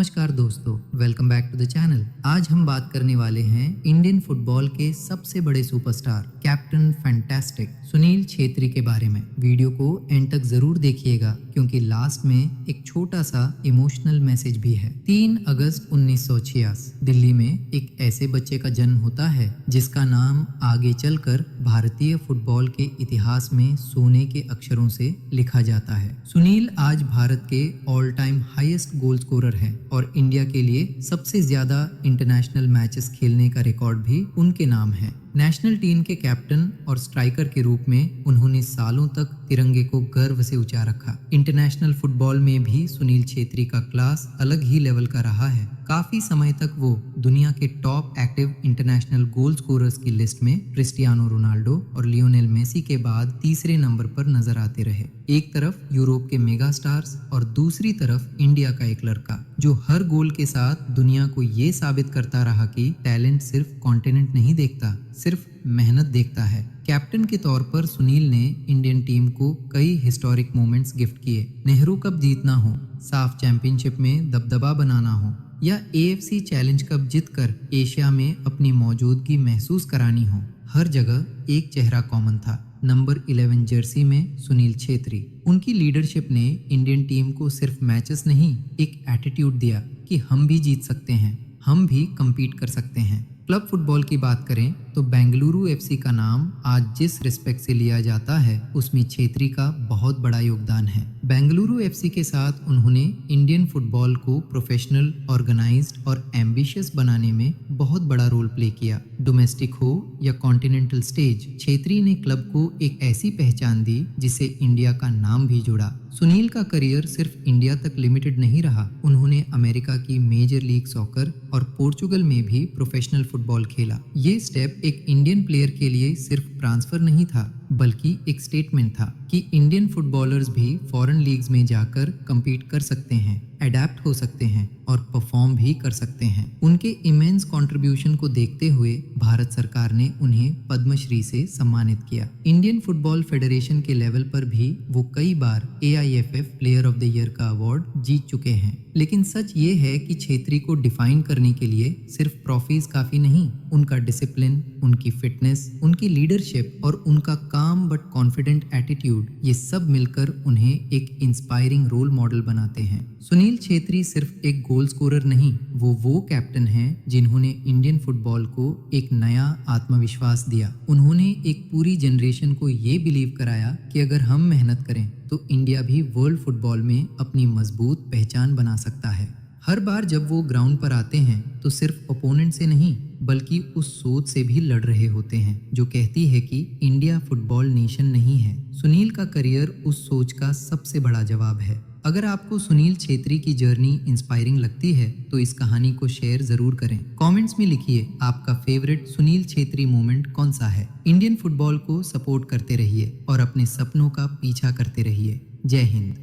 नमस्कार दोस्तों, welcome back to the channel. आज हम बात करने वाले हैं इंडियन फुटबॉल के सबसे बड़े superstar captain fantastic Sunil Chhetri के बारे में। वीडियो को एंड तक जरूर देखिएगा क्योंकि लास्ट में एक छोटा सा इमोशनल मैसेज भी है। 3 अगस्त 1986 दिल्ली में एक ऐसे बच्चे का जन्म होता है जिसका नाम आगे चलकर भारतीय फुटबॉल के इतिहास में सोने के अक्षरों से लिखा जाता है। सुनील आज भारत के all time highest goal scorer है और इंडिया के लिए सबसे ज्यादा इंटरनेशनल मैचेस खेलने का रिकॉर्ड भी उनके नाम है। नेशनल टीम के कैप्टन और स्ट्राइकर के रूप में उन्होंने सालों तक तिरंगे को गर्व से ऊंचा रखा। इंटरनेशनल फुटबॉल में भी सुनील छेत्री का क्लास अलग ही लेवल का रहा है। काफी समय तक वो दुनिया के top active international goal scorers की लिस्ट में क्रिस्टियानो रोनाल्डो और लियोनेल मेसी के बाद तीसरे नंबर पर नजर आते रहे। एक तरफ यूरोप के मेगा स्टार्स और दूसरी तरफ इंडिया का एक लड़का जो हर गोल के साथ दुनिया को ये साबित करता रहा कि टैलेंट सिर्फ कॉन्टिनेंट नहीं देखता, सिर्फ मेहनत देखता है। कैप्टन के तौर पर सुनील ने इंडियन टीम को कई हिस्टोरिक मोमेंट्स गिफ्ट किए। नेहरू कप जीतना हो, साफ चैंपियनशिप में दबदबा बनाना हो या AFC चैलेंज कप जीतकर एशिया में अपनी मौजूदगी महसूस करानी हो, हर जगह एक चेहरा कॉमन था। नंबर 11 जर्सी में सुनील छेत्री। उनकी लीडरशिप ने इंडियन टीम को सिर्फ मैचेस नहीं, एक एटीट्यूड दिया कि हम भी जीत सकते हैं, हम भी कम्पीट कर सकते हैं। क्लब फुटबॉल की बात करें तो बेंगलुरु FC का नाम आज जिस रिस्पेक्ट से लिया जाता है उसमें छेत्री का बहुत बड़ा योगदान है। बेंगलुरु FC के साथ उन्होंने इंडियन फुटबॉल को प्रोफेशनल, ऑर्गेनाइज्ड और एम्बिशियस बनाने में बहुत बड़ा रोल प्ले किया। डोमेस्टिक हो या कॉन्टिनेंटल स्टेज, छेत्री ने क्लब को एक ऐसी पहचान दी जिसे इंडिया का नाम भी जुड़ा। सुनील का करियर सिर्फ इंडिया तक लिमिटेड नहीं रहा। उन्होंने अमेरिका की मेजर लीग सॉकर और पोर्चुगल में भी प्रोफेशनल फुटबॉल खेला। ये स्टेप एक इंडियन प्लेयर के लिए सिर्फ ट्रांसफर नहीं था बल्कि एक स्टेटमेंट था कि इंडियन फुटबॉलर्स भी फॉरेन लीग्स में जाकर कम्पीट कर सकते हैं, अडेप्ट हो सकते हैं और परफॉर्म भी कर सकते हैं। उनके इमेंस कंट्रीब्यूशन को देखते हुए भारत सरकार ने उन्हें पद्मश्री से सम्मानित किया। इंडियन फुटबॉल फेडरेशन के लेवल पर भी वो कई बार AIFF player of the year का अवार्ड जीत चुके हैं। लेकिन सच ये है कि छेत्री को डिफाइन करने के लिए सिर्फ ट्रॉफीज काफी नहीं, उनका डिसिप्लिन, उनकी फिटनेस, उनकी लीडरशिप और उनका काम बट कॉन्फिडेंट एटीट्यूड, ये सब मिलकर उन्हें एक इंस्पायरिंग रोल मॉडल बनाते हैं। सुनील छेत्री सिर्फ एक गोल स्कोरर नहीं, वो कैप्टन हैं जिन्होंने इंडियन फुटबॉल को एक नया आत्मविश्वास दिया। उन्होंने एक पूरी जनरेशन को ये बिलीव कराया कि अगर हम मेहनत करें तो इंडिया भी वर्ल्ड फुटबॉल में अपनी मजबूत पहचान बना सकता है। हर बार जब वो ग्राउंड पर आते हैं तो सिर्फ ओपोनेंट से नहीं बल्कि उस सोच से भी लड़ रहे होते हैं जो कहती है कि इंडिया फुटबॉल नेशन नहीं है। सुनील का करियर उस सोच का सबसे बड़ा जवाब है। अगर आपको सुनील छेत्री की जर्नी इंस्पायरिंग लगती है तो इस कहानी को शेयर जरूर करें। कमेंट्स में लिखिए आपका फेवरेट सुनील छेत्री मोमेंट कौन सा है। इंडियन फुटबॉल को सपोर्ट करते रहिए और अपने सपनों का पीछा करते रहिए। जय हिंद।